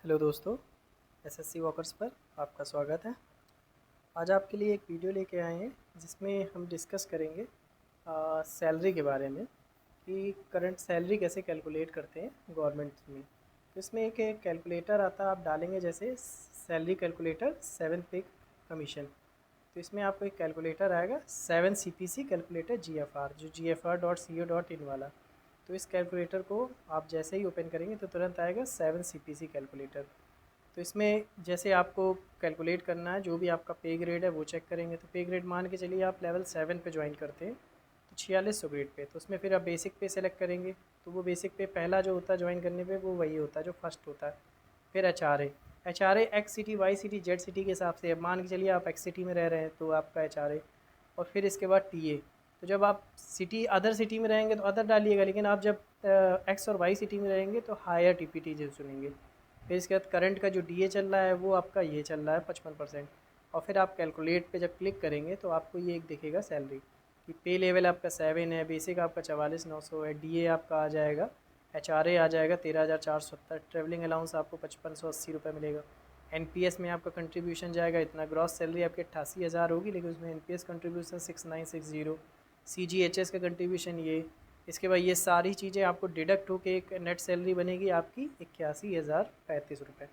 Hello दोस्तों, SSC walkers पर आपका स्वागत है। आज आपके लिए एक वीडियो लेके आए हैं जिसमें हम डिस्कस करेंगे सैलरी के बारे में कि करंट सैलरी कैसे कैलकुलेट करते हैं गवर्नमेंट में। तो इसमें एक कैलकुलेटर आता है, आप डालेंगे जैसे सैलरी कैलकुलेटर 7 पे कमीशन। तो इसमें आपको एक कैलकुलेटर आएगा 7 CPC कैलकुलेटर GFR, जो gfr.co.in वाला। तो इस कैलकुलेटर को आप जैसे ही ओपन करेंगे तो तुरंत आएगा 7 CPC कैलकुलेटर। तो इसमें जैसे आपको कैलकुलेट करना है, जो भी आपका पे ग्रेड है वो चेक करेंगे। तो पे ग्रेड मान के चलिए आप लेवल 7 पे ज्वाइन करते हैं तो 4600 ग्रेड पे, तो उसमें फिर आप बेसिक पे सेलेक्ट करेंगे। तो वो बेसिक पे पहला जो होता है ज्वाइन करने पे वो वही होता है जो फर्स्ट होता है। फिर H R A X city Y city Z city के हिसाब से, अब मान के चलिए आप एक्स सिटी में रह रहे हैं तो आपका एच आर ए। और फिर इसके बाद टी ए। तो जब आप सिटी अदर सिटी में रहेंगे तो अदर डालिएगा, लेकिन आप जब एक्स और वाई सिटी में रहेंगे तो हायर टी पी टी जो चुनेंगे। फिर इसके बाद करंट का जो डी ए चल रहा है वो आपका ये चल रहा है 55%। और फिर आप कैलकुलेट पे जब क्लिक करेंगे तो आपको ये एक दिखेगा सैलरी कि पे लेवल आपका 7 है, बेसिक आपका 44,900 है, डी ए आपका आ जाएगा, एच आर ए आ जाएगा 13,470, ट्रैवलिंग अलाउंस आपको 5580 रुपये मिलेगा। एन पी एस में आपका कंट्रीब्यूशन जाएगा इतना, ग्रॉस सैलरी आपकी 88,000 होगी लेकिन उसमें एन पी एस कंट्रीब्यूशन 6960, सी जी एच एस का कंट्रीब्यूशन ये। इसके बाद ये सारी चीज़ें आपको डिडक्ट होकर एक नेट सैलरी बनेगी आपकी 81,035 रुपये।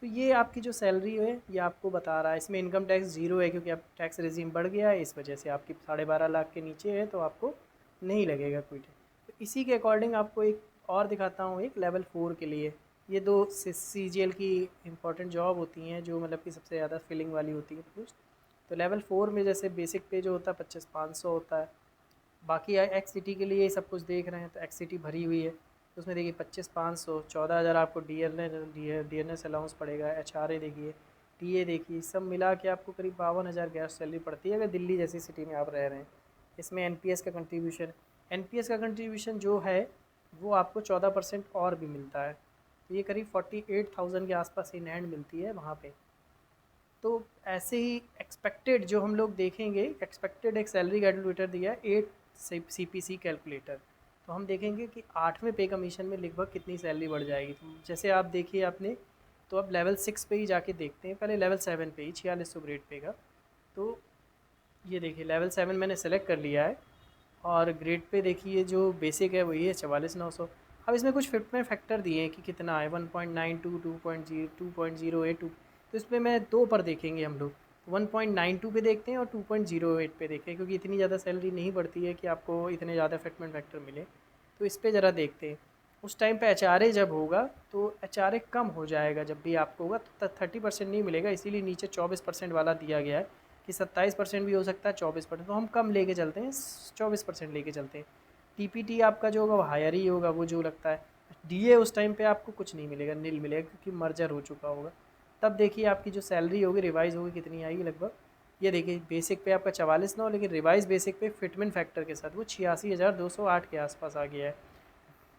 तो ये आपकी जो सैलरी है ये आपको बता रहा है। इसमें इनकम टैक्स ज़ीरो है क्योंकि अब टैक्स रिजीम बढ़ गया है, इस वजह से आपकी 12.5 लाख के नीचे है तो आपको नहीं लगेगा कोई टैक्स। तो इसी के अकॉर्डिंग आपको एक और दिखाता हूँ, एक लेवल 4 के लिए। ये दो सी जी एल की इंपॉर्टेंट जॉब होती हैं जो मतलब कि सबसे ज़्यादा फिलिंग वाली होती है पोस्ट। तो लेवल 4 में जैसे बेसिक पे जो होता है 25,500 होता है। बाकी एक्स सिटी के लिए सब कुछ देख रहे हैं तो एक्स सिटी भरी हुई है, तो उसमें देखिए 25,500, 14,000 आपको डी एन एस अलाउंस पड़ेगा, एच आर ए देखिए, टी ए देखिए, सब मिला के आपको करीब 52,000 गैस सैलरी पड़ती है अगर दिल्ली जैसी सिटी में आप रह रहे हैं। इसमें एन पी एस का कंट्रीब्यूशन, एन पी एस का कंट्रीब्यूशन जो है वो आपको 14% और भी मिलता है। तो ये करीब 48,000 के आसपास इन हैंड मिलती है वहाँ पे। तो ऐसे ही एक्सपेक्टेड जो हम लोग देखेंगे, एक्सपेक्टेड एक सैलरी कैलकुलेटर दिया है 8 सी पी सी कैलकुलेटर। तो हम देखेंगे कि 8वें पे कमीशन में लगभग कितनी सैलरी बढ़ जाएगी। तो जैसे आप देखिए आपने, तो अब लेवल 6 पे ही जाके देखते हैं, पहले लेवल 7 पे ही 4600 ग्रेड पे का। तो ये देखिए लेवल 7 मैंने सेलेक्ट कर लिया है और ग्रेड पे देखिए जो बेसिक है वही है 44,900। अब इसमें कुछ फिटमेंट फैक्टर दिए हैं कि कितना है, 1.92, 2.0, 2.08, तो इसमें मैं दो पर देखेंगे हम लोग। 1.92 पे देखते हैं और 2.08 पे देखें, क्योंकि इतनी ज़्यादा सैलरी नहीं बढ़ती है कि आपको इतने ज़्यादा फिटमेंट फैक्टर मिले। तो इस पर ज़रा देखते हैं। उस टाइम पे एच आर ए जब होगा तो एच आर ए कम हो जाएगा, जब भी आपको होगा तो 30% नहीं मिलेगा, इसीलिए नीचे 24% वाला दिया गया है कि 27% भी हो सकता है, 24%, तो हम कम लेके चलते हैं, 24% लेके चलते हैं। टी पी टी आपका जो होगा वो हायर ही होगा, वो जो लगता है। डी ए उस टाइम पे आपको कुछ नहीं मिलेगा, नील मिलेगा क्योंकि मर्जर हो चुका होगा। तब देखिए आपकी जो सैलरी होगी रिवाइज होगी कितनी आएगी लगभग। ये देखिए बेसिक पे आपका 44,900, लेकिन रिवाइज बेसिक पे फिटमेंट फैक्टर के साथ वो 86,208 के आसपास आ गया है।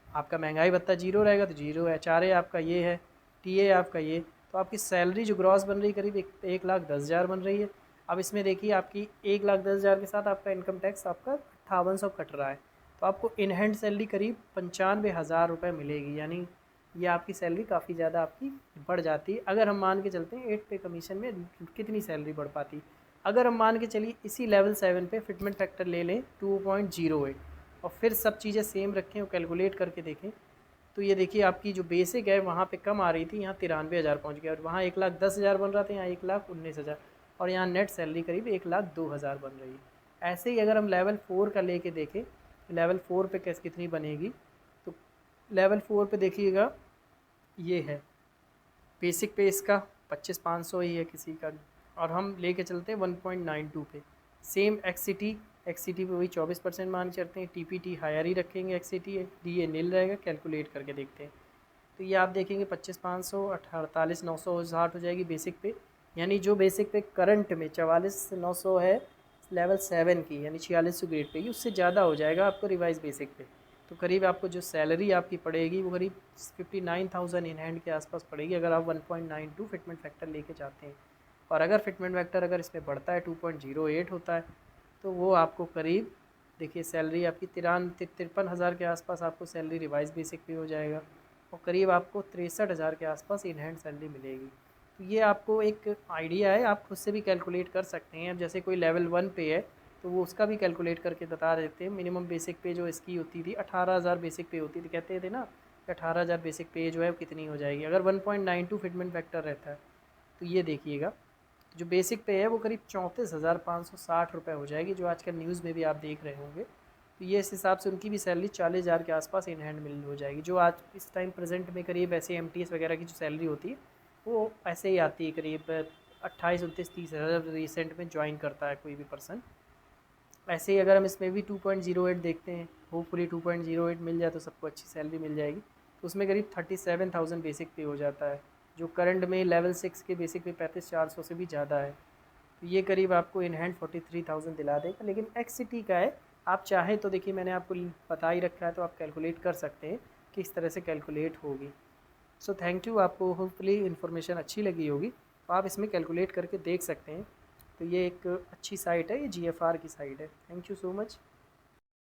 आपका महंगाई भत्ता जीरो रहेगा तो जीरो, एच आर ए आपका ये है, टी ए आपका ये। तो आपकी सैलरी जो ग्रॉस बन रही करीब 1,10,000 बन रही है। अब इसमें देखिए आपकी 1,10,000 के साथ आपका इनकम टैक्स आपका 5800 कट रहा है। तो आपको इन हैंड सैलरी करीब 95,000 रुपये मिलेगी, यानी ये आपकी सैलरी काफ़ी ज़्यादा आपकी बढ़ जाती है। अगर हम मान के चलते हैं 8 पे कमीशन में कितनी सैलरी बढ़ पाती, अगर हम मान के चलिए इसी लेवल 7 पे फिटमेंट फैक्टर ले लें 2.08 और फिर सब चीज़ें सेम रखें और कैलकुलेट करके देखें, तो ये देखिए आपकी जो बेसिक है वहाँ पे कम आ रही थी, यहाँ 93,000 पहुँच गया, और वहाँ 1,10,000 बन रहा था, यहाँ 1,19,000, और यहाँ नेट सैलरी करीब 1,02,000 बन रही है। ऐसे ही अगर हम लेवल 4 का लेके देखें, लेवल 4 पे कैसे कितनी बनेगी, तो लेवल 4 पे देखिएगा ये है बेसिक पे इसका 25,500 ही है किसी का, और हम लेके चलते हैं 1.92 पे। सेम एक्स सी टी पे वही 24% मान के चलते हैं, टी पी टी हायर ही रखेंगे, X C T D A nil रहेगा, कैलकुलेट करके देखते हैं। तो ये आप देखेंगे 25,500, 48,960 हो जाएगी बेसिक पे। यानी जो बेसिक पे करंट में 44,900 है लेवल 7 की, यानी 4600 ग्रेड पे की, उससे ज़्यादा हो जाएगा आपको रिवाइज बेसिक पे। तो करीब आपको जो सैलरी आपकी पड़ेगी वो करीब 59,000 इन हैंड के आसपास पड़ेगी, अगर आप 1.92 फिटमेंट फैक्टर लेके जाते हैं। और अगर फिटमेंट फैक्टर अगर इसमें बढ़ता है 2.08 होता है तो वो आपको करीब देखिए सैलरी आपकी 53,000 के आसपास आपको सैलरी रिवाइज बेसिक पे हो जाएगा। और करीब आपको 63,000 के आसपास इन हैंड सैलरी मिलेगी। तो ये आपको एक आइडिया है, आप खुद से भी कैलकुलेट कर सकते हैं। अब जैसे कोई लेवल 1 पे है तो वो उसका भी कैलकुलेट करके बता देते हैं। मिनिमम बेसिक पे जो इसकी होती थी 18,000 बेसिक पे होती थी, कहते थे ना कि 18,000 बेसिक पे जो है वो कितनी हो जाएगी अगर 1.92 फिटमेंट फैक्टर रहता है। तो ये देखिएगा जो बेसिक पे है वो करीब 34,560 रुपये हो जाएगी, जो आजकल न्यूज़ में भी आप देख रहे होंगे। तो ये इस हिसाब से उनकी भी सैलरी 40,000 के आसपास इन हैंड मिल हो जाएगी, जो आज इस टाइम प्रेजेंट में करीब ऐसे MTS वगैरह की जो सैलरी होती है वो ऐसे ही आती है, करीब 28, 29, 30 हज़ार रिसेंट में ज्वाइन करता है कोई भी पर्सन। ऐसे ही अगर हम इसमें भी 2.08 देखते हैं, होपफुली 2.08 मिल जाए तो सबको अच्छी सैलरी मिल जाएगी। तो उसमें करीब 37,000 बेसिक पे हो जाता है, जो करंट में लेवल 6 के बेसिक पे 35,400 से भी ज़्यादा है। तो ये करीब आपको इन हैंड 43,000 दिला देगा, लेकिन XCT का है। आप चाहें तो देखिए मैंने आपको बता ही रखा है, तो आप कैलकुलेट कर सकते हैं किस तरह से कैलकुलेट होगी। सो थैंक यू, आपको होपफुली इन्फॉर्मेशन अच्छी लगी होगी, तो आप इसमें कैलकुलेट करके देख सकते हैं। तो ये एक अच्छी साइट है, ये GFR की साइट है। Thank you so much.